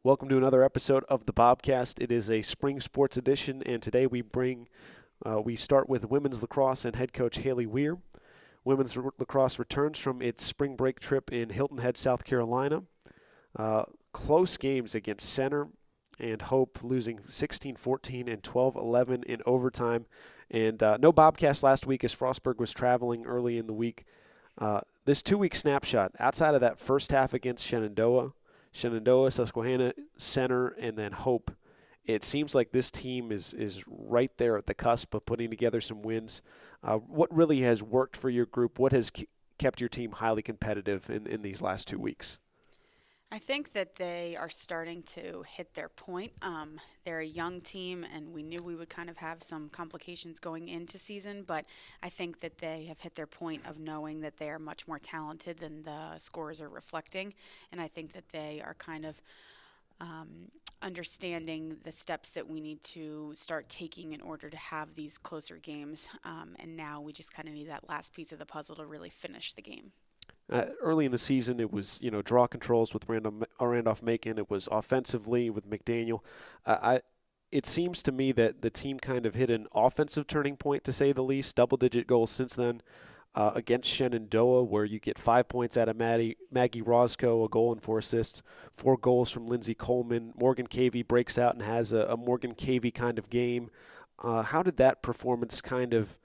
Welcome to another episode of the Bobcast. It is a spring sports edition, and today we start with women's lacrosse and head coach Haley Weir. Women's lacrosse returns from its spring break trip in Hilton Head, South Carolina. Close games against Center and Hope, losing 16-14 and 12-11 in overtime. And no Bobcast last week as Frostburg was traveling early in the week. This 2-week snapshot, outside of that first half against Shenandoah, Susquehanna, Center, and then Hope, it seems like this team is right there at the cusp of putting together some wins. What really has worked for your group? What has kept your team highly competitive in these last 2 weeks? I think that they are starting to hit their point. They're a young team, and we knew we would kind of have some complications going into season, but I think that they have hit their point of knowing that they are much more talented than the scores are reflecting, and I think that they are kind of understanding the steps that we need to start taking in order to have these closer games, and now we just kind of need that last piece of the puzzle to really finish the game. Early in the season, it was draw controls with Randolph-Macon. It was offensively with McDaniel. It seems to me that the team kind of hit an offensive turning point, to say the least. Double-digit goals since then against Shenandoah, where you get 5 points out of Maggie Roscoe, a goal and 4 assists, 4 goals from Lindsay Coleman. Morgan Cavey breaks out and has a Morgan Cavey kind of game. How did that performance kind of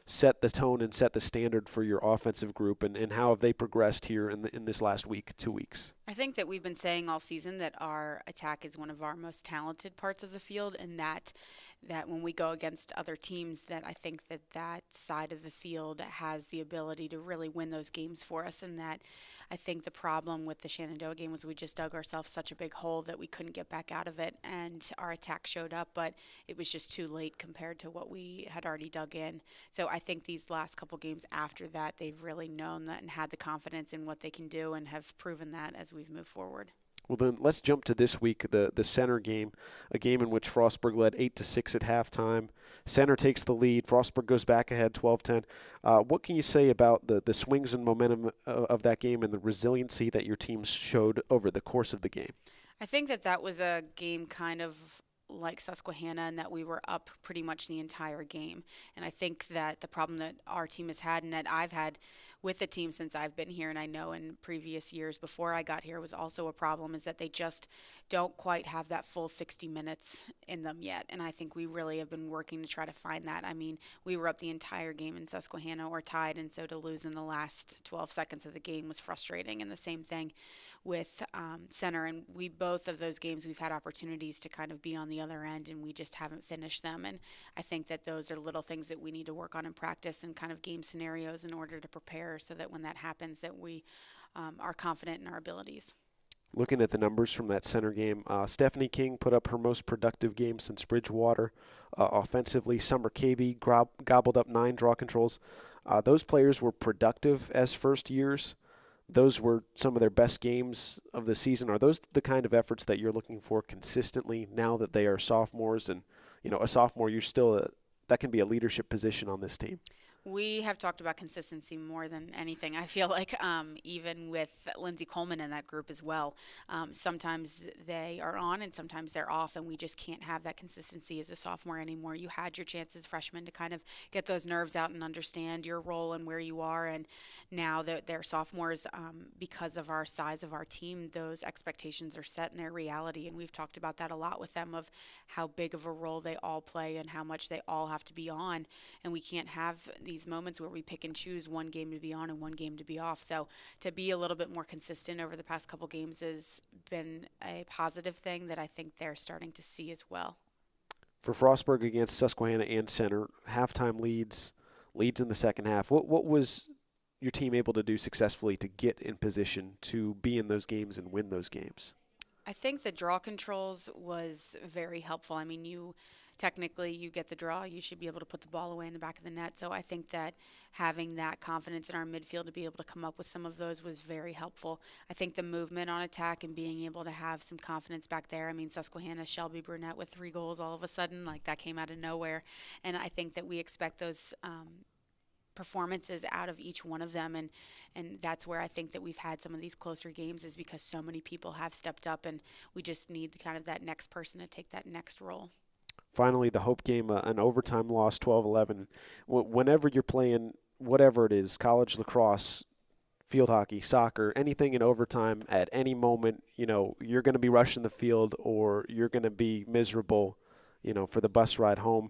set the tone and set the standard for your offensive group, and how have they progressed here in this last week, 2 weeks? I think that we've been saying all season that our attack is one of our most talented parts of the field, and that when we go against other teams, that I think that that side of the field has the ability to really win those games for us, and that I think the problem with the Shenandoah game was we just dug ourselves such a big hole that we couldn't get back out of it, and our attack showed up, but it was just too late compared to what we had already dug in. So I think these last couple games after that, they've really known that and had the confidence in what they can do and have proven that as we've moved forward. Well, then let's jump to this week, the Center game, a game in which Frostburg led 8-6 at halftime. Center takes the lead. Frostburg goes back ahead 12-10. What can you say about the swings and momentum of that game and the resiliency that your team showed over the course of the game? I think that that was a game kind of like Susquehanna and that we were up pretty much the entire game. And I think that the problem that our team has had and that I've had with the team since I've been here, and I know in previous years before I got here was also a problem, is that they just don't quite have that full 60 minutes in them yet. And I think we really have been working to try to find that. I mean, we were up the entire game in Susquehanna or tied, and so to lose in the last 12 seconds of the game was frustrating. And the same thing with Center, and we both of those games we've had opportunities to kind of be on the other end, and we just haven't finished them. And I think that those are little things that we need to work on in practice and kind of game scenarios in order to prepare so that when that happens, that we are confident in our abilities. Looking at the numbers from that Center game, Stephanie King put up her most productive game since Bridgewater. Offensively, Summer Cavey gobbled up 9 draw controls. Those players were productive as first years. Those were some of their best games of the season. Are those the kind of efforts that you're looking for consistently now that they are sophomores? And a sophomore, that can be a leadership position on this team. We have talked about consistency more than anything. I feel like even with Lindsay Coleman in that group as well, sometimes they are on and sometimes they're off, and we just can't have that consistency as a sophomore anymore. You had your chance as freshmen to kind of get those nerves out and understand your role and where you are, and now that they're sophomores, because of our size of our team, those expectations are set in their reality, and we've talked about that a lot with them of how big of a role they all play and how much they all have to be on, and we can't have these moments where we pick and choose one game to be on and one game to be off. So to be a little bit more consistent over the past couple games has been a positive thing that I think they're starting to see as well. For Frostburg against Susquehanna and Center, halftime leads in the second half. What was your team able to do successfully to get in position to be in those games and win those games? I think the draw controls was very helpful. I mean, technically you get the draw, you should be able to put the ball away in the back of the net. So I think that having that confidence in our midfield to be able to come up with some of those was very helpful. I think the movement on attack and being able to have some confidence back there. I mean, Susquehanna, Shelby Brunette with 3 goals all of a sudden, like that came out of nowhere. And I think that we expect those performances out of each one of them, and that's where I think that we've had some of these closer games, is because so many people have stepped up, and we just need kind of that next person to take that next role. Finally, the Hope game, an overtime loss, 12-11. Whenever you're playing whatever it is, college lacrosse, field hockey, soccer, anything in overtime at any moment, you're going to be rushing the field or you're going to be miserable, for the bus ride home.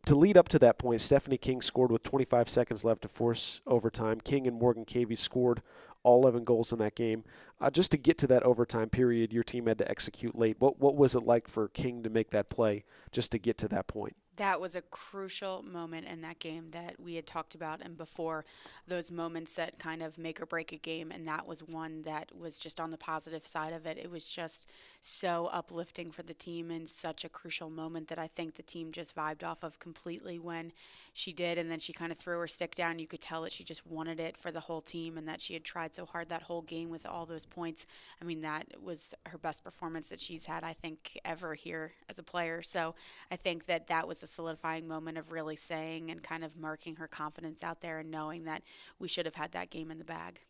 To lead up to that point, Stephanie King scored with 25 seconds left to force overtime. King and Morgan Cavey scored all 11 goals in that game. Just to get to that overtime period, your team had to execute late. What was it like for King to make that play just to get to that point? That was a crucial moment in that game that we had talked about, and before, those moments that kind of make or break a game, and that was one that was just on the positive side of it. It was just so uplifting for the team, and such a crucial moment that I think the team just vibed off of completely when she did, and then she kind of threw her stick down. You could tell that she just wanted it for the whole team, and that she had tried so hard that whole game with all those points. I mean, that was her best performance that she's had, I think, ever here as a player. So I think that that was a solidifying moment of really saying and kind of marking her confidence out there, and knowing that we should have had that game in the bag.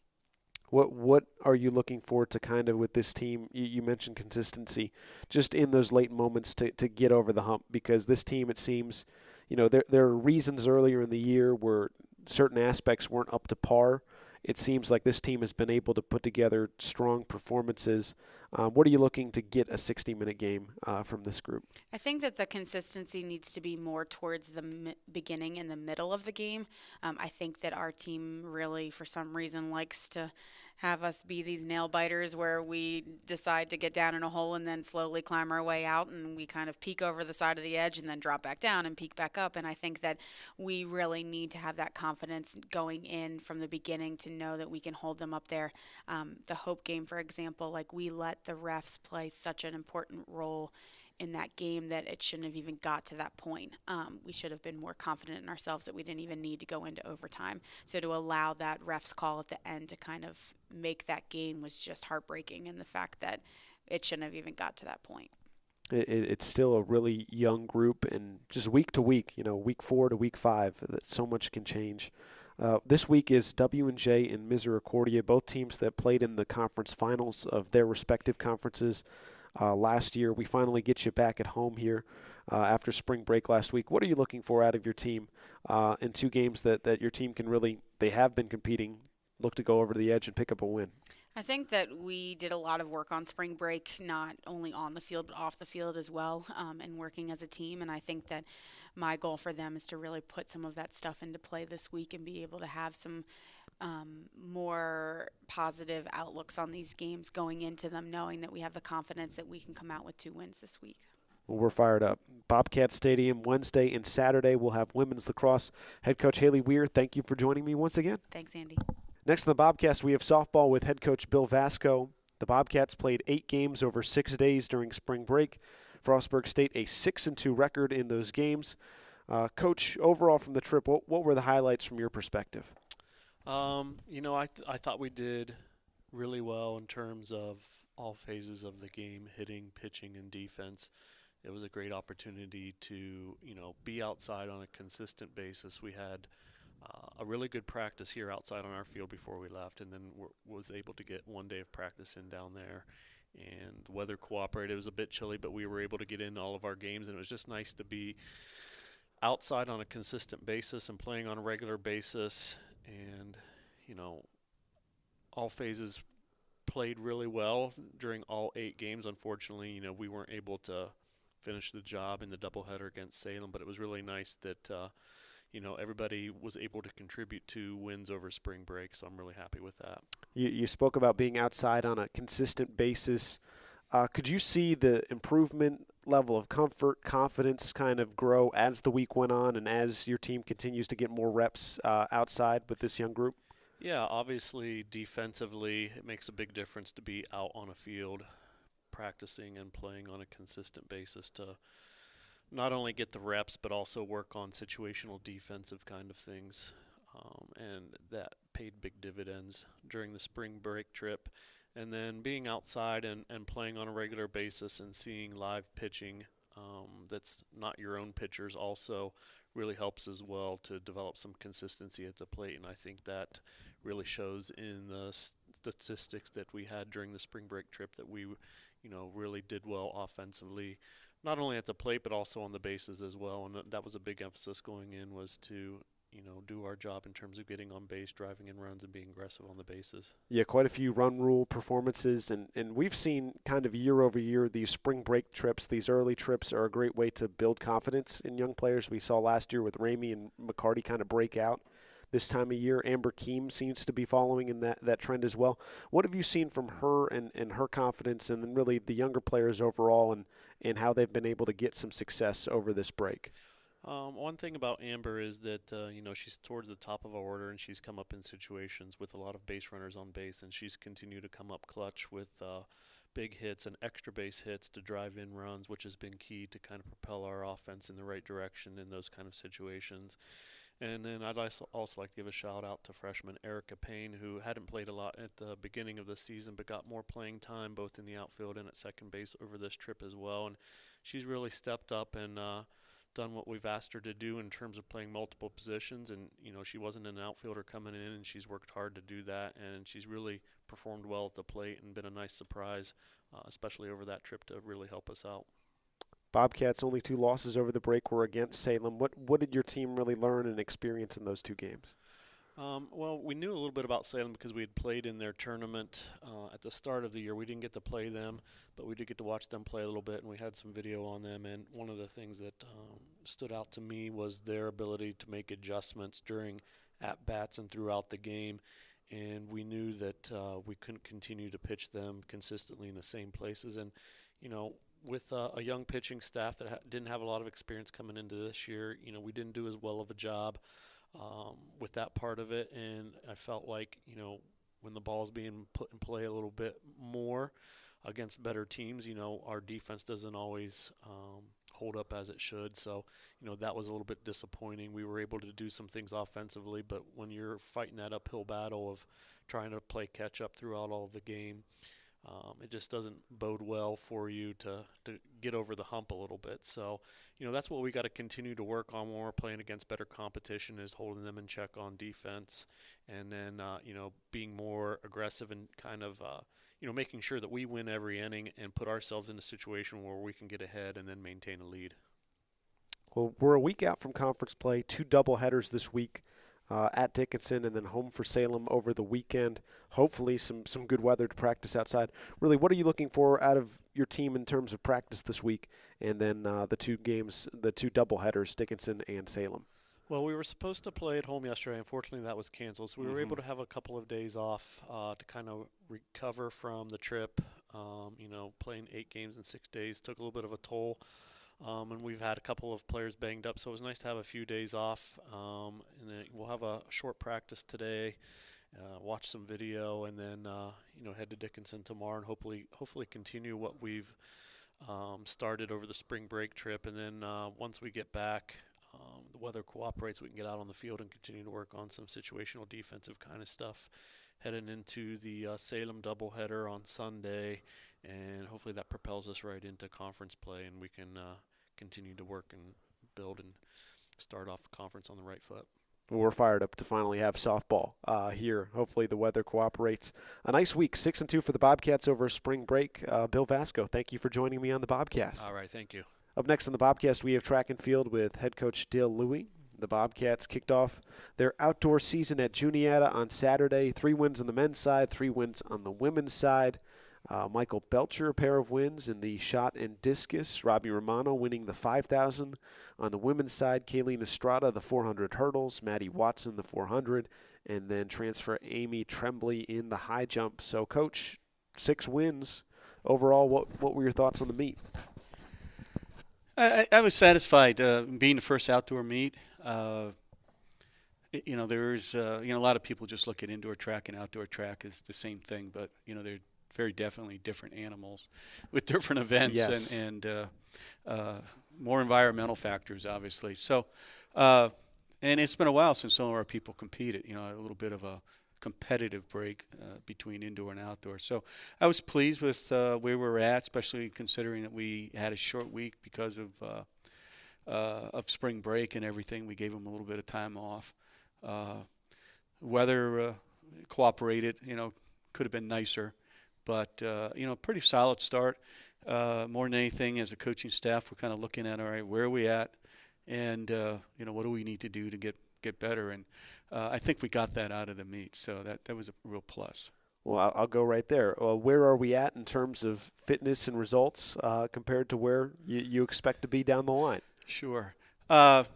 What are you looking for to kind of with this team? You mentioned consistency, just in those late moments to get over the hump, because this team, it seems, there are reasons earlier in the year where certain aspects weren't up to par. It seems like this team has been able to put together strong performances. What are you looking to get a 60-minute game from this group? I think that the consistency needs to be more towards the beginning and the middle of the game. I think that our team really, for some reason, likes to have us be these nail biters where we decide to get down in a hole and then slowly climb our way out, and we kind of peek over the side of the edge and then drop back down and peek back up. And I think that we really need to have that confidence going in from the beginning to know that we can hold them up there. The Hope game, for example, like, we let the refs play such an important role in that game that it shouldn't have even got to that point. We should have been more confident in ourselves that we didn't even need to go into overtime. So to allow that ref's call at the end to kind of make that game was just heartbreaking, and the fact that it shouldn't have even got to that point. It's still a really young group, and just week to week, week 4 to week 5, that so much can change. This week is W&J and Misericordia, both teams that played in the conference finals of their respective conferences last year. We finally get you back at home here after spring break last week. What are you looking for out of your team in 2 games that your team can really, they have been competing, look to go over the edge and pick up a win? I think that we did a lot of work on spring break, not only on the field but off the field as well, and working as a team. And I think that my goal for them is to really put some of that stuff into play this week and be able to have some more positive outlooks on these games going into them, knowing that we have the confidence that we can come out with 2 wins this week. Well, we're fired up. Bobcat Stadium, Wednesday and Saturday, we'll have women's lacrosse. Head coach Haley Weir, thank you for joining me once again. Thanks, Andy. Next on the Bobcast, we have softball with head coach Bill Vasco. The Bobcats played 8 games over 6 days during spring break. Frostburg State a 6-2 record in those games. Coach, overall from the trip, what were the highlights from your perspective? I thought we did really well in terms of all phases of the game, hitting, pitching, and defense. It was a great opportunity to, be outside on a consistent basis. We had a really good practice here outside on our field before we left, and then was able to get 1 day of practice in down there. And the weather cooperated. It was a bit chilly, but we were able to get in all of our games, and it was just nice to be outside on a consistent basis and playing on a regular basis. And, all phases played really well during all 8 games. Unfortunately, we weren't able to finish the job in the doubleheader against Salem, but it was really nice that everybody was able to contribute to wins over spring break, so I'm really happy with that. You spoke about being outside on a consistent basis. Could you see the improvement level of comfort, confidence kind of grow as the week went on and as your team continues to get more reps outside with this young group? Yeah, obviously defensively it makes a big difference to be out on a field practicing and playing on a consistent basis to not only get the reps but also work on situational defensive kind of things. And that paid big dividends during the spring break trip. And then being outside and playing on a regular basis and seeing live pitching that's not your own pitchers also really helps as well to develop some consistency at the plate. And I think that really shows in the statistics that we had during the spring break trip, that we, really did well offensively, not only at the plate but also on the bases as well. And that was a big emphasis going in, was to do our job in terms of getting on base, driving in runs, and being aggressive on the bases. Yeah, quite a few run rule performances, and we've seen kind of year over year these spring break trips, these early trips are a great way to build confidence in young players. We saw last year with Ramey and McCarty kind of break out this time of year. Amber Keem seems to be following in that trend as well. What have you seen from her and her confidence, and then really the younger players overall, and how they've been able to get some success over this break? One thing about Amber is that she's towards the top of our order, and she's come up in situations with a lot of base runners on base, and she's continued to come up clutch with big hits and extra base hits to drive in runs, which has been key to kind of propel our offense in the right direction in those kind of situations. And then I'd also like to give a shout out to freshman Erica Payne, who hadn't played a lot at the beginning of the season, but got more playing time both in the outfield and at second base over this trip as well. And she's really stepped up and done what we've asked her to do in terms of playing multiple positions. And she wasn't an outfielder coming in, and she's worked hard to do that, and she's really performed well at the plate and been a nice surprise, especially over that trip, to really help us out. Bobcats' only 2 losses over the break were against Salem. What did your team really learn and experience in those 2 games? Well, we knew a little bit about Salem because we had played in their tournament at the start of the year. We didn't get to play them, but we did get to watch them play a little bit, and we had some video on them. And one of the things that stood out to me was their ability to make adjustments during at-bats and throughout the game. And we knew that we couldn't continue to pitch them consistently in the same places. And, with a young pitching staff that didn't have a lot of experience coming into this year, we didn't do as well of a job with that part of it. And I felt like, when the ball's being put in play a little bit more against better teams, our defense doesn't always hold up as it should. So, that was a little bit disappointing. We were able to do some things offensively, but when you're fighting that uphill battle of trying to play catch up throughout all of the game, it just doesn't bode well for you to get over the hump a little bit. So, that's what we got to continue to work on when we're playing against better competition, is holding them in check on defense, and then, being more aggressive and kind of, making sure that we win every inning and put ourselves in a situation where we can get ahead and then maintain a lead. Well, we're a week out from conference play, 2 doubleheaders this week. At Dickinson and then home for Salem over the weekend. Hopefully some good weather to practice outside. Really, what are you looking for out of your team in terms of practice this week? And then the 2 games, the 2 doubleheaders, Dickinson and Salem. Well, we were supposed to play at home yesterday. Unfortunately, that was canceled. So we were able to have a couple of days off to kind of recover from the trip. Playing 8 games in 6 days took a little bit of a toll. And we've had a couple of players banged up, so it was nice to have a few days off. And then we'll have a short practice today, watch some video, and then head to Dickinson tomorrow and hopefully continue what we've started over the spring break trip. And then once we get back, the weather cooperates, we can get out on the field and continue to work on some situational defensive kind of stuff, heading into the Salem doubleheader on Sunday. And hopefully that propels us right into conference play, and we can continue to work and build and start off the conference on the right foot. We're fired up to finally have softball here. Hopefully the weather cooperates. A nice week, 6-2 for the Bobcats over spring break. Bill Vasco, thank you for joining me on the Bobcast. All right, thank you. Up next on the Bobcast, we have track and field with head coach Dale Louie. The Bobcats kicked off their outdoor season at Juniata on Saturday. 3 wins on the men's side, 3 wins on the women's side. Michael Belcher, a pair of wins in the shot and discus. Robbie Romano winning the 5,000. On the women's side, Kayleen Estrada, the 400 hurdles. Maddie Watson, the 400. And then transfer Amy Tremblay in the high jump. So, Coach, 6 wins. Overall, what were your thoughts on the meet? I was satisfied being the first outdoor meet. There's a lot of people just look at indoor track and outdoor track as the same thing, but they're very definitely different animals with different events. Yes. and more environmental factors, obviously. So, and it's been a while since some of our people competed. A little bit of a competitive break between indoor and outdoor. So I was pleased with where we're at, especially considering that we had a short week because of of spring break and everything. We gave them a little bit of time off. Weather cooperated. Could have been nicer, but pretty solid start. More than anything, as a coaching staff, we're kind of looking at, all right, where are we at, and what do we need to do to get better? And I think we got that out of the meet, so that was a real plus. Well, I'll go right there. Where are we at in terms of fitness and results compared to where you expect to be down the line? Sure. Well,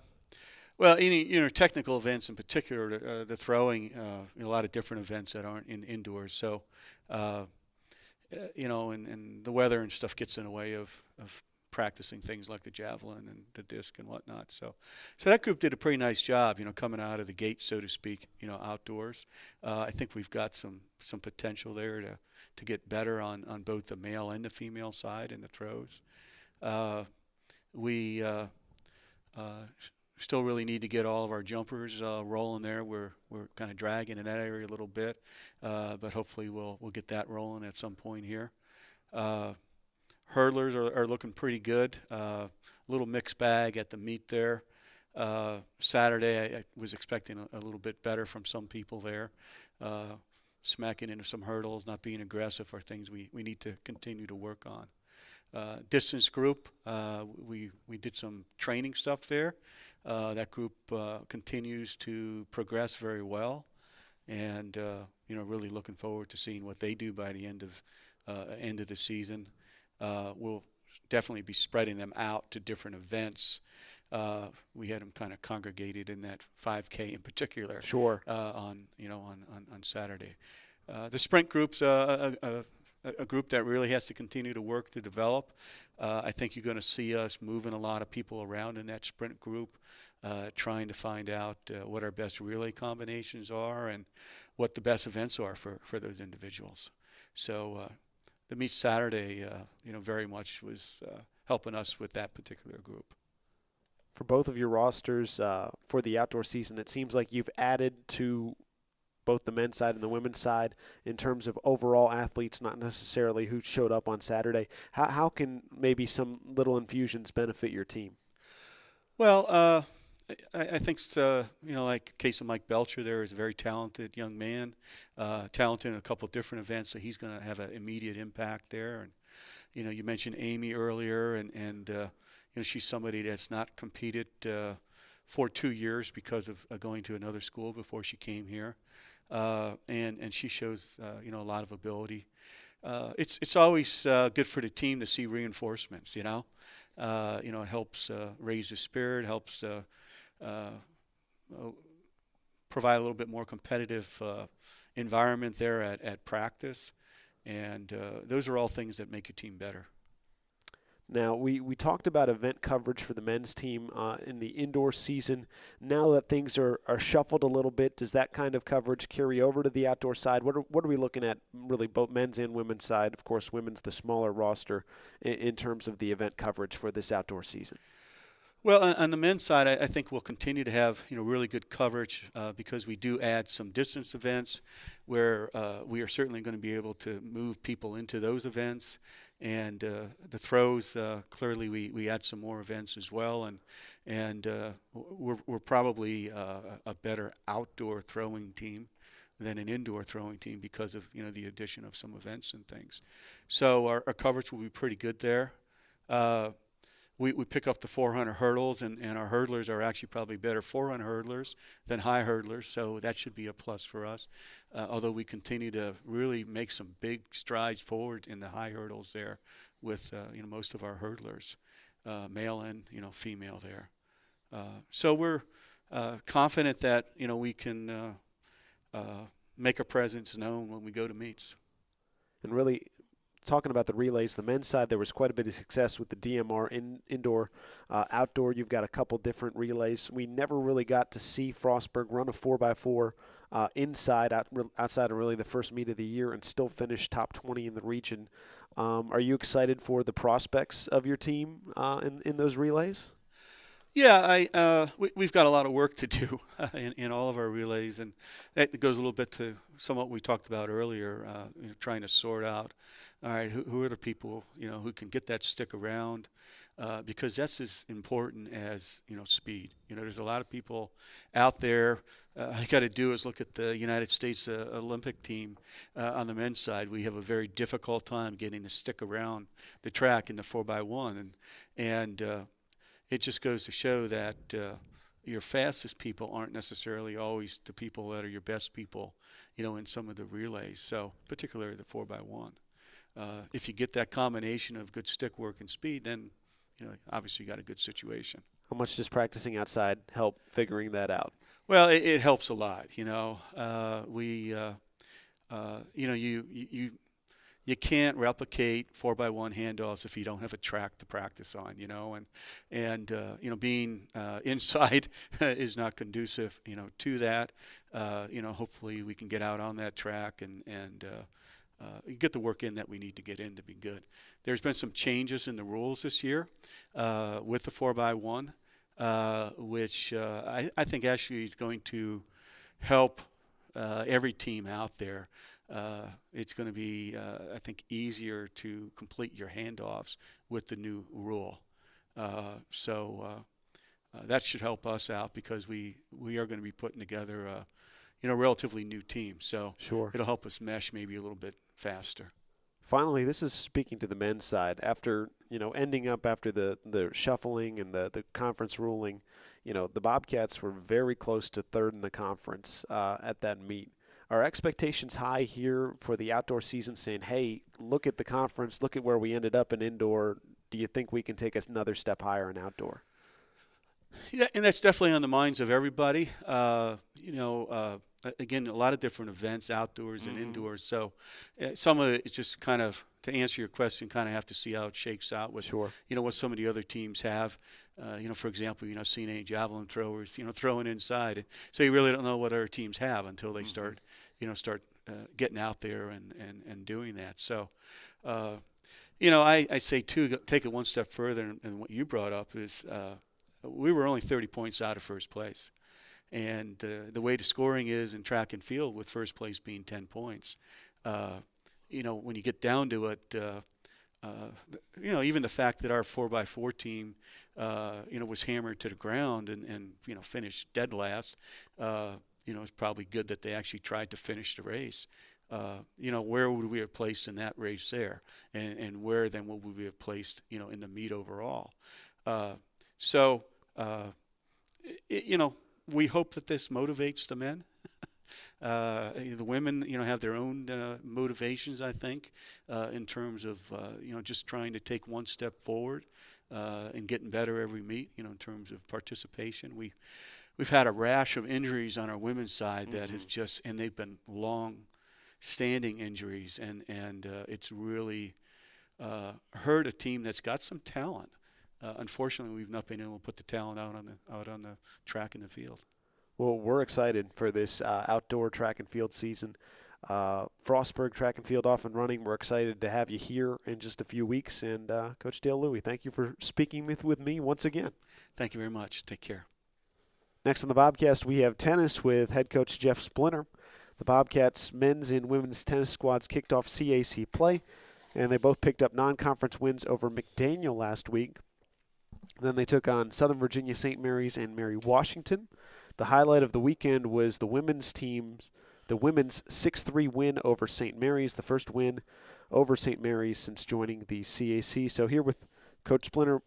any technical events in particular, the throwing, a lot of different events that aren't indoors. So, and the weather and stuff gets in the way of practicing things like the javelin and the disc and whatnot. So that group did a pretty nice job, coming out of the gate, so to speak, outdoors. I think we've got some potential there to get better on both the male and the female side in the throws. We still really need to get all of our jumpers rolling there. We're kind of dragging in that area a little bit, but hopefully we'll get that rolling at some point here. Hurdlers are looking pretty good. A little mixed bag at the meet there. Saturday I was expecting a little bit better from some people there. Smacking into some hurdles, not being aggressive are things we need to continue to work on. Distance group, we did some training stuff there. That group continues to progress very well, and really looking forward to seeing what they do by the end of the season. We'll definitely be spreading them out to different events. We had them kind of congregated in that 5K in particular. Sure. On Saturday. The sprint group's a group that really has to continue to work to develop. I think you're going to see us moving a lot of people around in that sprint group, trying to find out what our best relay combinations are and what the best events are for those individuals. So the meet Saturday, very much was helping us with that particular group. For both of your rosters for the outdoor season, it seems like you've added to both the men's side and the women's side in terms of overall athletes, not necessarily who showed up on Saturday. How can maybe some little infusions benefit your team? Well, I think, like case of Mike Belcher there is a very talented young man, talented in a couple of different events, so he's going to have an immediate impact there. And, you mentioned Amy earlier, and she's somebody that's not competed for 2 years because of going to another school before she came here. And she shows, a lot of ability. It's always good for the team to see reinforcements, it helps raise the spirit, helps provide a little bit more competitive environment there at practice. And those are all things that make a team better. Now, we talked about event coverage for the men's team in the indoor season. Now that things are shuffled a little bit, does that kind of coverage carry over to the outdoor side? What are we looking at, really, both men's and women's side? Of course, women's the smaller roster in terms of the event coverage for this outdoor season. Well, on the men's side, I think we'll continue to have really good coverage because we do add some distance events where we are certainly going to be able to move people into those events. And the throws, clearly we add some more events as well, and we're probably a better outdoor throwing team than an indoor throwing team because of the addition of some events and things. So our coverage will be pretty good there. We pick up the 400 hurdles, and our hurdlers are actually probably better 400 hurdlers than high hurdlers, so that should be a plus for us. Although we continue to really make some big strides forward in the high hurdles there with most of our hurdlers, male and female there. So we're confident that we can make a presence known when we go to meets. And really, talking about the relays, the men's side, there was quite a bit of success with the DMR indoor. Outdoor, you've got a couple different relays. We never really got to see Frostburg run a 4x4 outside of really the first meet of the year and still finish top 20 in the region. Are you excited for the prospects of your team in those relays? Yeah, we've got a lot of work to do in all of our relays, and that goes a little bit to some of what we talked about earlier, trying to sort out all right, who are the people, who can get that stick around, because that's as important as, speed. There's a lot of people out there. All you got to do is look at the United States Olympic team on the men's side. We have a very difficult time getting to stick around the track in the 4x1, and it just goes to show that your fastest people aren't necessarily always the people that are your best people, in some of the relays. So particularly the 4x1. If you get that combination of good stick work and speed, then obviously you got a good situation. How much does practicing outside help figuring that out? Well, it helps a lot. You can't replicate 4x1 handoffs if you don't have a track to practice on. And being inside is not conducive, to that. Hopefully we can get out on that track and get the work in that we need to get in to be good. There's been some changes in the rules this year with the 4x1, which I think actually is going to help every team out there. It's going to be, I think, easier to complete your handoffs with the new rule. So that should help us out because we are going to be putting together a relatively new team. So Sure. It'll help us mesh maybe a little bit faster. Finally, this is speaking to the men's side. After ending up after the shuffling and the conference ruling, the Bobcats were very close to third in the conference at that meet. Are expectations high here for the outdoor season, saying, hey, look at the conference, look at where we ended up in indoor. Do you think we can take another step higher in outdoor? Yeah, and that's definitely on the minds of everybody. Again, a lot of different events, outdoors and indoors. So some of it is just kind of, to answer your question, kind of have to see how it shakes out with, Sure. What some of the other teams have. For example, seen any javelin throwers, throwing inside. So you really don't know what other teams have until they start getting out there and doing that. So, I say, too, take it one step further, and what you brought up is we were only 30 points out of first place. And the way the scoring is in track and field, with first place being 10 points, when you get down to it, even the fact that our 4x4 team, was hammered to the ground and finished dead last, it's probably good that they actually tried to finish the race. Where would we have placed in that race there? And where then would we have placed, in the meet overall? We hope that this motivates the men. The women, have their own motivations, I think, in terms of, just trying to take one step forward and getting better every meet, in terms of participation. We've had a rash of injuries on our women's side that have and they've been long-standing injuries, and it's really hurt a team that's got some talent. Unfortunately, we've not been able to put the talent out on the track and the field. Well, we're excited for this outdoor track and field season. Frostburg Track and Field off and running. We're excited to have you here in just a few weeks. And Coach Dale Louie, thank you for speaking with me once again. Thank you very much. Take care. Next on the Bobcast, we have tennis with head coach Jeff Splinter. The Bobcats men's and women's tennis squads kicked off CAC play, and they both picked up non-conference wins over McDaniel last week. Then they took on Southern Virginia St. Mary's and Mary Washington. The highlight of the weekend was the women's 6-3 win over St. Mary's, the first win over St. Mary's since joining the CAC. So here with Coach Splinter,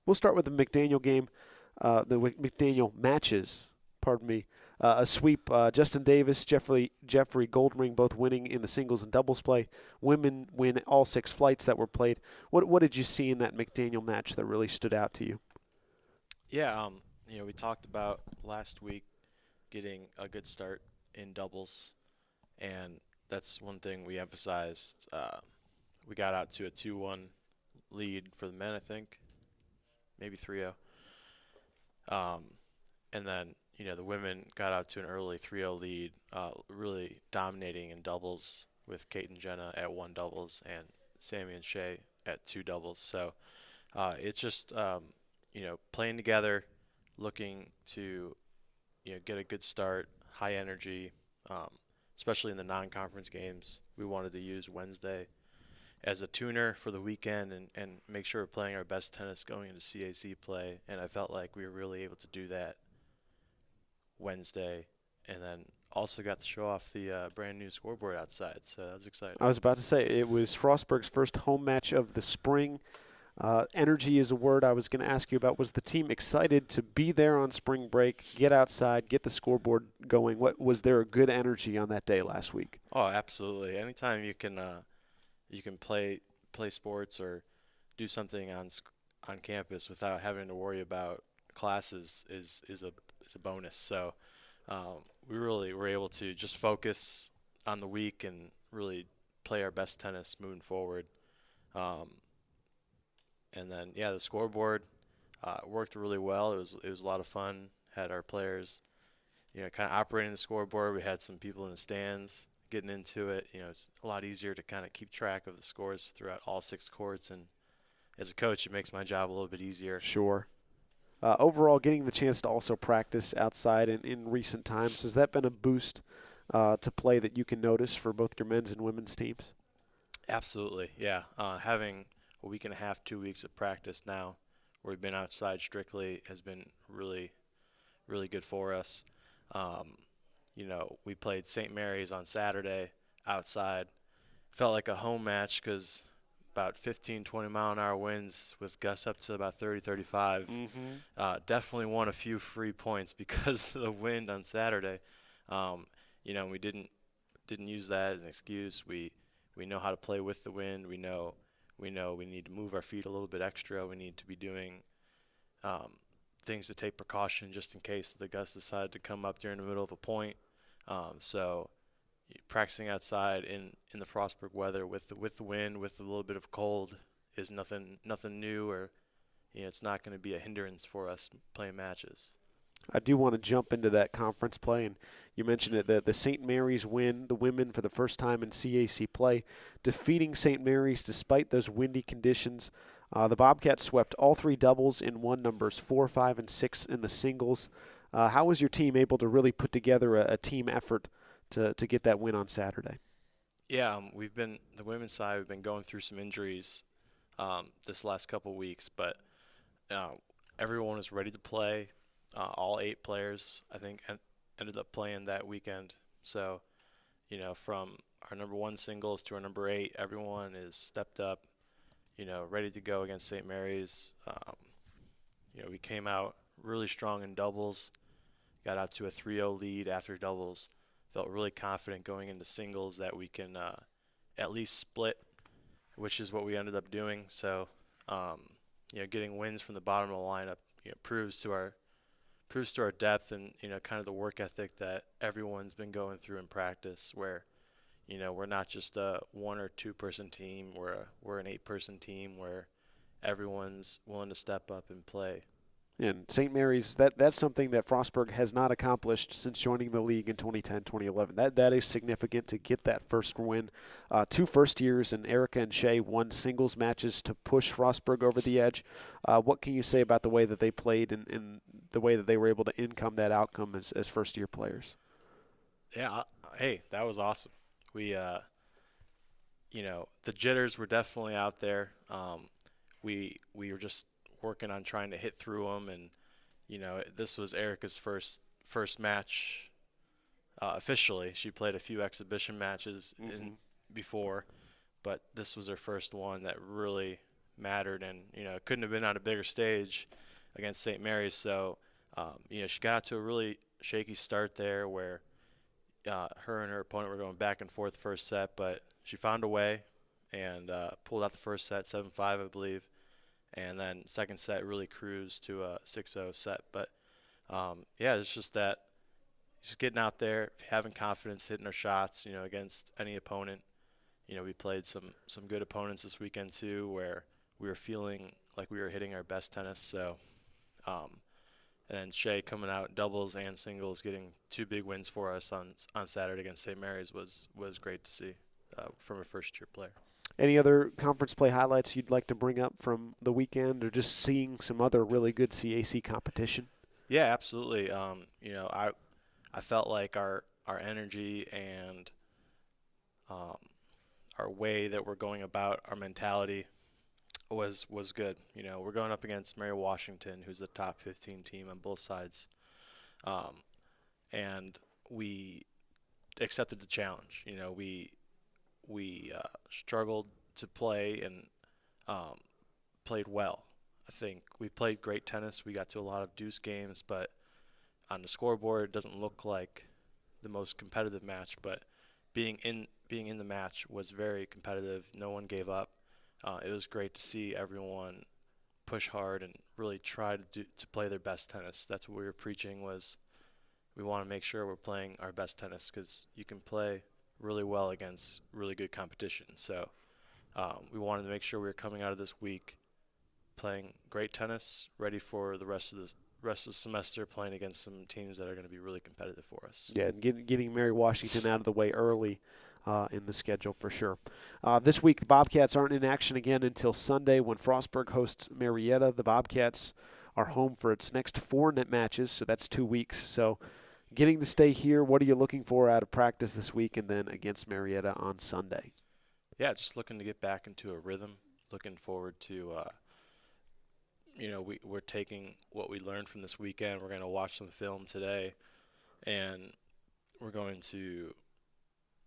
we'll start with the McDaniel game, the McDaniel matches, a sweep. Justin Davis, Jeffrey Goldring both winning in the singles and doubles play. Women win all 6 flights that were played. What did you see in that McDaniel match that really stood out to you? Yeah, we talked about last week getting a good start in doubles, and that's one thing we emphasized. We got out to a 2-1 lead for the men, I think, maybe 3-0. And then, the women got out to an early 3-0 lead, really dominating in doubles with Kate and Jenna at 1 doubles and Sammy and Shay at 2 doubles. So it's just, playing together, looking to, get a good start, high energy, especially in the non-conference games. We wanted to use Wednesday as a tuner for the weekend and make sure we're playing our best tennis going into CAC play. And I felt like we were really able to do that Wednesday, and then also got to show off the brand new scoreboard outside. So that was exciting. I was about to say, it was Frostburg's first home match of the spring. Energy is a word I was going to ask you about. Was the team excited to be there on spring break, get outside, get the scoreboard going? What was there a good energy on that day last week? Oh, absolutely. Anytime you can play sports or do something on campus without having to worry about classes is a bonus. So we really were able to just focus on the week and really play our best tennis moving forward. And then the scoreboard worked really well. It was a lot of fun. Had our players, kind of operating the scoreboard. We had some people in the stands getting into it. It's a lot easier to kind of keep track of the scores throughout all 6 courts. And as a coach, it makes my job a little bit easier. Sure. Overall, getting the chance to also practice outside in recent times, has that been a boost to play that you can notice for both your men's and women's teams? Absolutely, yeah. Having a week and a half, 2 weeks of practice now where we've been outside strictly has been really, really good for us. We played St. Mary's on Saturday outside. Felt like a home match because about 15, 20 mile an hour winds with gusts up to about 30, 35. Definitely won a few free points because of the wind on Saturday. We didn't use that as an excuse. We know how to play with the wind. We know we need to move our feet a little bit extra. We need to be doing things to take precaution just in case the gusts decide to come up during the middle of a point. So practicing outside in the Frostburg weather with the wind, with a little bit of cold is nothing new, or it's not going to be a hindrance for us playing matches. I do want to jump into that conference play, and you mentioned it, the St. Mary's win, the women for the first time in CAC play, defeating St. Mary's despite those windy conditions. The Bobcats swept all 3 doubles and won numbers 4, 5, and 6 in the singles. How was your team able to really put together a team effort to get that win on Saturday? Yeah, the women's side, we've been going through some injuries this last couple weeks, but everyone is ready to play. All 8 players, I think, ended up playing that weekend. So, from our number 1 singles to our number 8, everyone is stepped up, ready to go against St. Mary's. We came out really strong in doubles, got out to a 3-0 lead after doubles. Felt really confident going into singles that we can at least split, which is what we ended up doing. So, getting wins from the bottom of the lineup, proves to our depth and kind of the work ethic that everyone's been going through in practice. Where, we're not just a 1 or 2 person team. We're an 8-person team where everyone's willing to step up and play. And St. Mary's, that's something that Frostburg has not accomplished since joining the league in 2010, 2011. That is significant to get that first win. 2 first years, and Erica and Shay won singles matches to push Frostburg over the edge. What can you say about the way that they played and the way that they were able to income that outcome as first-year players? Yeah, hey, that was awesome. We, the jitters were definitely out there. We were just working on trying to hit through them, and this was Erica's first match officially. She played a few exhibition matches before, but this was her first one that really mattered, and it couldn't have been on a bigger stage against St. Mary's. So she got out to a really shaky start there where her and her opponent were going back and forth first set, but she found a way and pulled out the first set 7-5, I believe. And then second set really cruised to a 6-0 set. But, it's just that just getting out there, having confidence, hitting our shots, against any opponent. We played some good opponents this weekend too, where we were feeling like we were hitting our best tennis. So, and then Shay coming out doubles and singles, getting 2 big wins for us on Saturday against St. Mary's was great to see from a first-year player. Any other conference play highlights you'd like to bring up from the weekend, or just seeing some other really good CAC competition? Yeah, absolutely. I felt like our energy and our way that we're going about our mentality was good. We're going up against Mary Washington, who's the top 15 team on both sides, um, and we accepted the challenge. We struggled to play and played well. I think we played great tennis. We got to a lot of deuce games, but on the scoreboard, it doesn't look like the most competitive match. But being in the match was very competitive. No one gave up. It was great to see everyone push hard and really try to play their best tennis. That's what we were preaching, was we want to make sure we're playing our best tennis, because you can play really well against really good competition. So we wanted to make sure we were coming out of this week playing great tennis, ready for the rest of the semester, playing against some teams that are going to be really competitive for us. Yeah, and getting Mary Washington out of the way early in the schedule for sure. This week, the Bobcats aren't in action again until Sunday when Frostburg hosts Marietta. The Bobcats are home for its next 4 net matches, so that's 2 weeks. So getting to stay here, what are you looking for out of practice this week and then against Marietta on Sunday? Yeah, just looking to get back into a rhythm. Looking forward to, we're taking what we learned from this weekend. We're going to watch some film today, and we're going to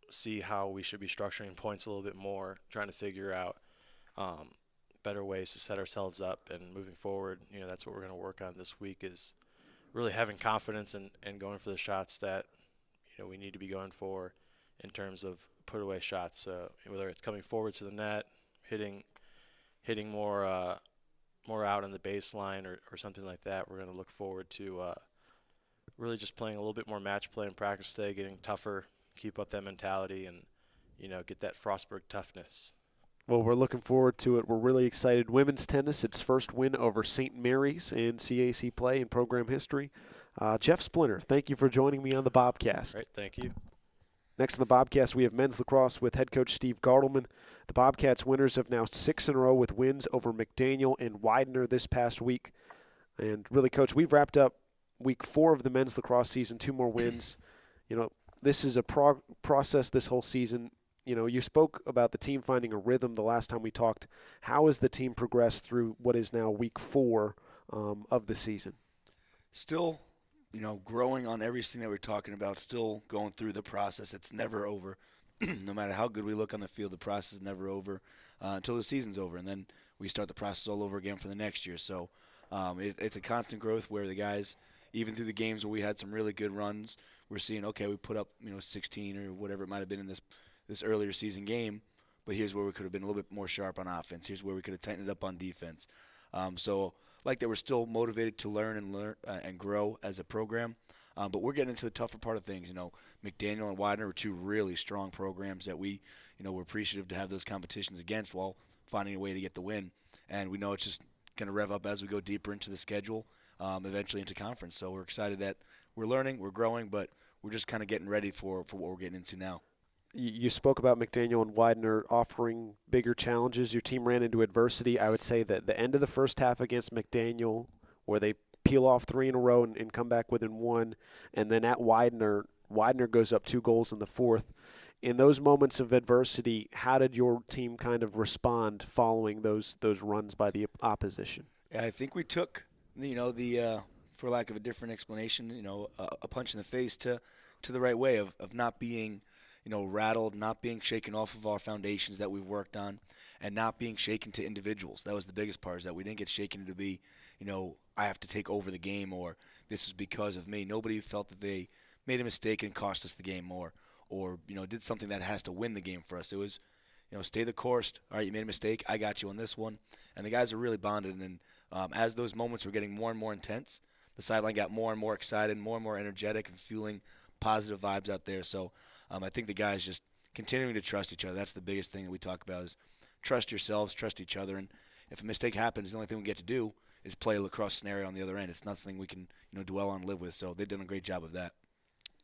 see how we should be structuring points a little bit more, trying to figure out better ways to set ourselves up. And moving forward, that's what we're going to work on this week, is really having confidence and going for the shots that we need to be going for in terms of put away shots. Whether it's coming forward to the net, hitting more out on the baseline or something like that, we're going to look forward to really just playing a little bit more match play in practice today, getting tougher, keep up that mentality, and get that Frostburg toughness. Well, we're looking forward to it. We're really excited. Women's tennis, its first win over St. Mary's in CAC play in program history. Jeff Splinter, thank you for joining me on the Bobcast. All right, thank you. Next on the Bobcast, we have men's lacrosse with head coach Steve Gartelman. The Bobcats winners have now 6 in a row with wins over McDaniel and Widener this past week. And really, Coach, we've wrapped up week 4 of the men's lacrosse season, 2 more wins. This is a process this whole season. You spoke about the team finding a rhythm the last time we talked. How has the team progressed through what is now week 4 of the season? Still, growing on everything that we're talking about, still going through the process. It's never over. No matter how good we look on the field, the process is never over until the season's over, and then we start the process all over again for the next year. So it's a constant growth where the guys, even through the games where we had some really good runs, we're seeing, okay, we put up 16 or whatever it might have been in this earlier season game, but here's where we could have been a little bit more sharp on offense. Here's where we could have tightened it up on defense. So like that, we're still motivated to learn and grow as a program. But we're getting into the tougher part of things. McDaniel and Widener were 2 really strong programs that we, were appreciative to have those competitions against while finding a way to get the win. And we know it's just going to rev up as we go deeper into the schedule, eventually into conference. So we're excited that we're learning, we're growing, but we're just kind of getting ready for what we're getting into now. You spoke about McDaniel and Widener offering bigger challenges. Your team ran into adversity. I would say that the end of the first half against McDaniel, where they peel off 3 in a row and come back within 1, and then at Widener goes up 2 goals in the 4th. In those moments of adversity, how did your team kind of respond following those runs by the opposition? Yeah, I think we took, the for lack of a different explanation, a punch in the face to the right way of not being rattled, not being shaken off of our foundations that we've worked on, and not being shaken to individuals. That was the biggest part, is that we didn't get shaken to be, I have to take over the game, or this is because of me. Nobody felt that they made a mistake and cost us the game more, or, did something that has to win the game for us. It was, stay the course. All right, you made a mistake. I got you on this one. And the guys are really bonded. And as those moments were getting more and more intense, the sideline got more and more excited, more and more energetic, and feeling positive vibes out there. So I think the guys just continuing to trust each other. That's the biggest thing that we talk about, is trust yourselves, trust each other. And if a mistake happens, the only thing we get to do is play a lacrosse scenario on the other end. It's not something we can dwell on and live with. So they've done a great job of that.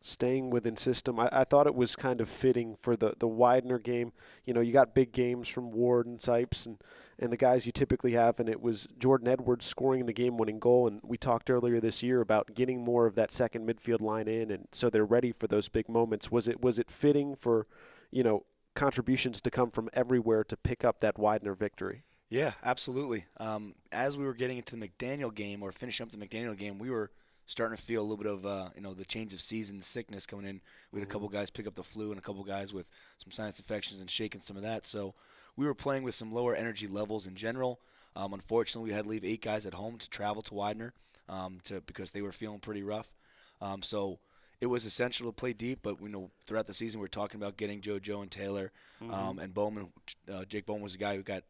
Staying within system, I thought it was kind of fitting for the Widener game. You got big games from Ward and Sipes and the guys you typically have, and it was Jordan Edwards scoring the game-winning goal. And we talked earlier this year about getting more of that second midfield line in, and so they're ready for those big moments. Was it fitting for, contributions to come from everywhere to pick up that Widener victory. Yeah, absolutely. As we were getting into the McDaniel game or finishing up the McDaniel game, we were starting to feel a little bit of the change of season sickness coming in. We had a couple guys pick up the flu and a couple guys with some sinus infections and shaking some of that. So we were playing with some lower energy levels in general. Unfortunately, we had to leave 8 guys at home to travel to Widener because they were feeling pretty rough. So it was essential to play deep, but throughout the season we were talking about getting JoJo and Taylor and Bowman. Jake Bowman was the guy who got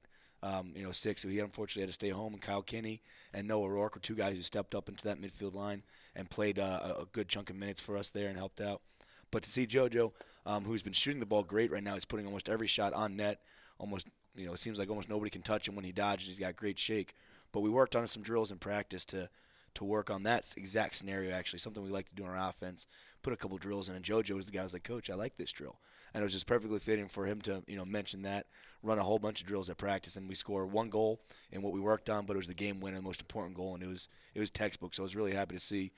sick, so he unfortunately had to stay home. And Kyle Kinney and Noah Rourke were 2 guys who stepped up into that midfield line and played a good chunk of minutes for us there and helped out. But to see JoJo, who's been shooting the ball great right now, he's putting almost every shot on net. Almost, it seems like almost nobody can touch him when he dodges. He's got great shake. But we worked on some drills in practice to work on that exact scenario, actually, something we like to do in our offense. Put a couple drills in, and JoJo was the guy who was like, Coach, I like this drill. And it was just perfectly fitting for him to, mention that, run a whole bunch of drills at practice, and we score 1 goal in what we worked on, but it was the game winner, the most important goal, and it was textbook. So I was really happy to see,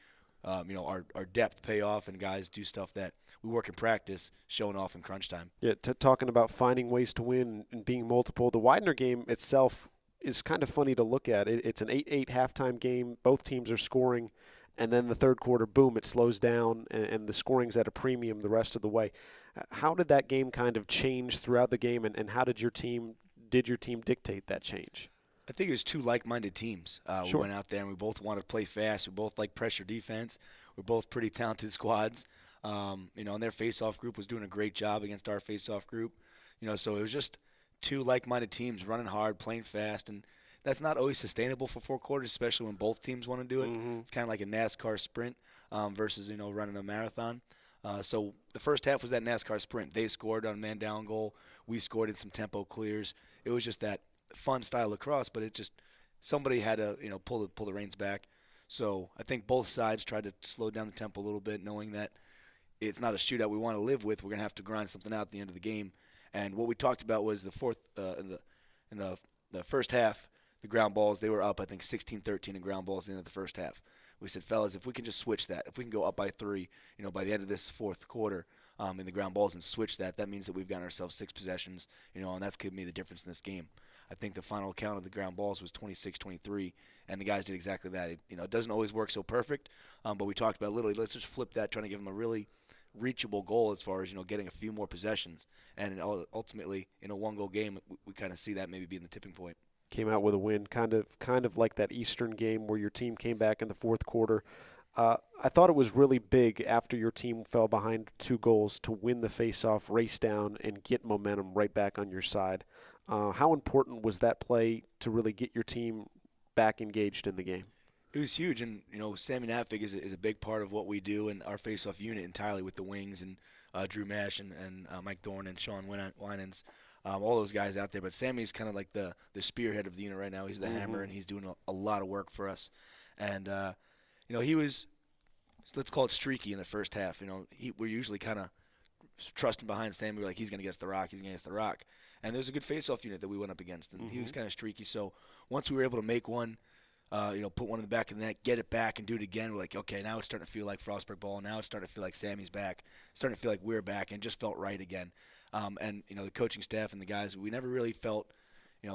our depth pay off and guys do stuff that we work in practice, showing off in crunch time. Yeah, talking about finding ways to win and being multiple. The Widener game itself is kind of funny to look at. It's an 8-8 halftime game. Both teams are scoring, and then the third quarter, boom, it slows down, and the scoring's at a premium the rest of the way. How did that game kind of change throughout the game, and how did your team dictate that change? I think it was 2 like-minded teams. Sure. We went out there, and we both wanted to play fast. We both like pressure defense. We're both pretty talented squads. And their face-off group was doing a great job against our face-off group. So it was just 2 like-minded teams running hard, playing fast, and that's not always sustainable for 4 quarters, especially when both teams want to do it. It's kind of like a NASCAR sprint versus running a marathon. So the first half was that NASCAR sprint. They scored on a man-down goal. We scored in some tempo clears. It was just that fun style lacrosse, but it just somebody had to pull the reins back. So I think both sides tried to slow down the tempo a little bit, knowing that it's not a shootout we want to live with. We're gonna have to grind something out at the end of the game. And what we talked about was the in the first half, the ground balls, they were up, I think, 16-13 in ground balls at the end of the first half. We said, fellas, if we can just switch that, if we can go up by 3, by the end of this fourth quarter in the ground balls and switch that, that means that we've gotten ourselves 6 possessions, and that's going to be the difference in this game. I think the final count of the ground balls was 26-23, and the guys did exactly that. It doesn't always work so perfect, but we talked about literally, let's just flip that, trying to give them a really reachable goal as far as getting a few more possessions, and ultimately in a 1-goal game, we kind of see that maybe being the tipping point. Came out with a win, kind of like that Eastern game where your team came back in the fourth quarter. I thought it was really big after your team fell behind 2 goals to win the faceoff, race down, and get momentum right back on your side. How important was that play to really get your team back engaged in the game? It was huge, and Sammy Nafig is a big part of what we do in our face-off unit entirely with the wings and Drew Mash and Mike Thorne and Sean Winans, all those guys out there. But Sammy's kind of like the spearhead of the unit right now. He's the hammer, and he's doing a lot of work for us. And he was, let's call it streaky in the first half. We're usually kind of trusting behind Sammy. We're like, he's going to get us the rock. He's going to get us the rock. And there's a good face-off unit that we went up against, and he was kind of streaky. So once we were able to make one, put one in the back of the net, get it back, and do it again. We're like, okay, now it's starting to feel like Frostburg ball. Now it's starting to feel like Sammy's back. It's starting to feel like we're back, and it just felt right again. And the coaching staff and the guys, we never really felt,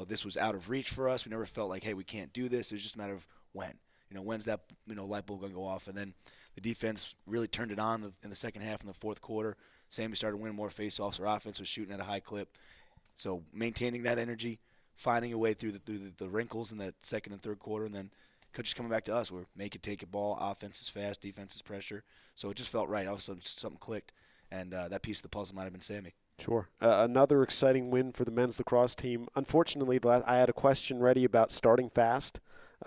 this was out of reach for us. We never felt like, hey, we can't do this. It was just a matter of when. When's that, light bulb going to go off? And then the defense really turned it on in the second half in the fourth quarter. Sammy started winning more faceoffs. Our offense was shooting at a high clip. So maintaining that energy, finding a way through the wrinkles in that second and third quarter, and then coaches coming back to us. We're make it, take it ball. Offense is fast, defense is pressure. So it just felt right. All of a sudden, something clicked, and that piece of the puzzle might have been Sammy. Sure. Another exciting win for the men's lacrosse team. Unfortunately, I had a question ready about starting fast.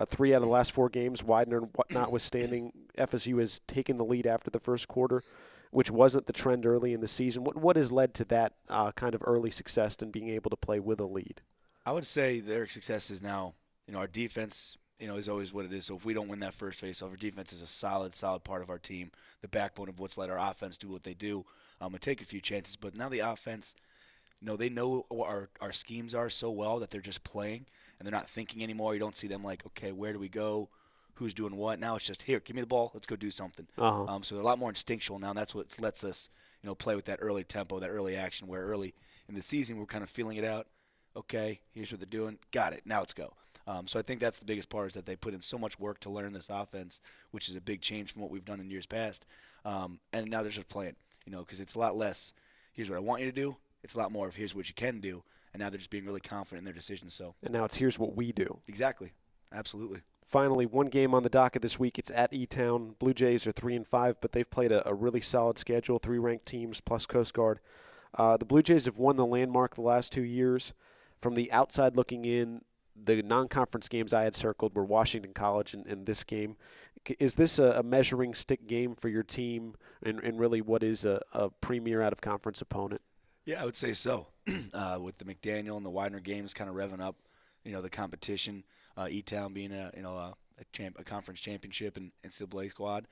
3 out of the last 4 games, Widener notwithstanding, FSU has taken the lead after the first quarter, which wasn't the trend early in the season. What has led to that kind of early success in being able to play with a lead? I would say their success is now, our defense, is always what it is. So if we don't win that first face-off, our defense is a solid part of our team, the backbone of what's let our offense do what they do. And take a few chances. But now the offense, they know what our schemes are so well that they're just playing, and they're not thinking anymore. You don't see them like, okay, where do we go? Who's doing what? Now it's just, here, give me the ball. Let's go do something. Uh-huh. So they're a lot more instinctual now, and that's what lets us, play with that early tempo, that early action, where early in the season we're kind of feeling it out. Okay, here's what they're doing. Got it. Now let's go. So I think that's the biggest part, is that they put in so much work to learn this offense, which is a big change from what we've done in years past. And now they're just playing, because it's a lot less, here's what I want you to do. It's a lot more of here's what you can do. And now they're just being really confident in their decisions. So. And now it's here's what we do. Exactly. Absolutely. Finally, one game on the docket this week. It's at E-Town. Blue Jays are 3-5, but they've played a really solid schedule, 3 ranked teams plus Coast Guard. The Blue Jays have won the landmark the last 2 years. From the outside looking in, the non-conference games I had circled were Washington College and this game. Is this a measuring stick game for your team and really what is a premier out-of-conference opponent? Yeah, I would say so. With the McDaniel and the Widener games kind of revving up, the competition, E-Town being a conference championship and NCAA squad,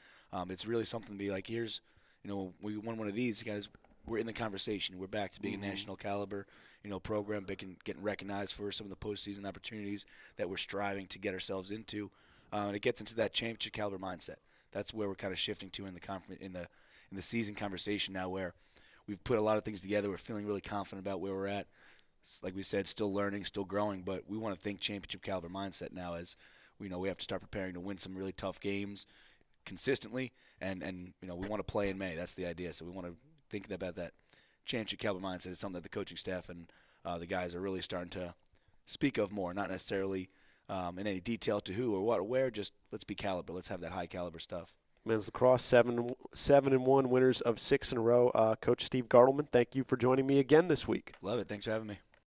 it's really something to be like, here's, we won one of these guys. We're in the conversation. We're back to being a national caliber, program, getting recognized for some of the postseason opportunities that we're striving to get ourselves into, and it gets into that championship caliber mindset. That's where we're kind of shifting to in the conference, in the season conversation now, where we've put a lot of things together. We're feeling really confident about where we're at. Like we said, still learning, still growing, but we want to think championship caliber mindset now, as we have to start preparing to win some really tough games consistently, and we want to play in May. That's the idea. So we want to think about that championship caliber mindset is something that the coaching staff and the guys are really starting to speak of more, not necessarily in any detail to who or what or where, just let's be caliber. Let's have that high caliber stuff. Men's lacrosse 7-1 winners of 6 in a row. Coach Steve Gartelman, thank you for joining me again this week. Love it. Thanks for having me.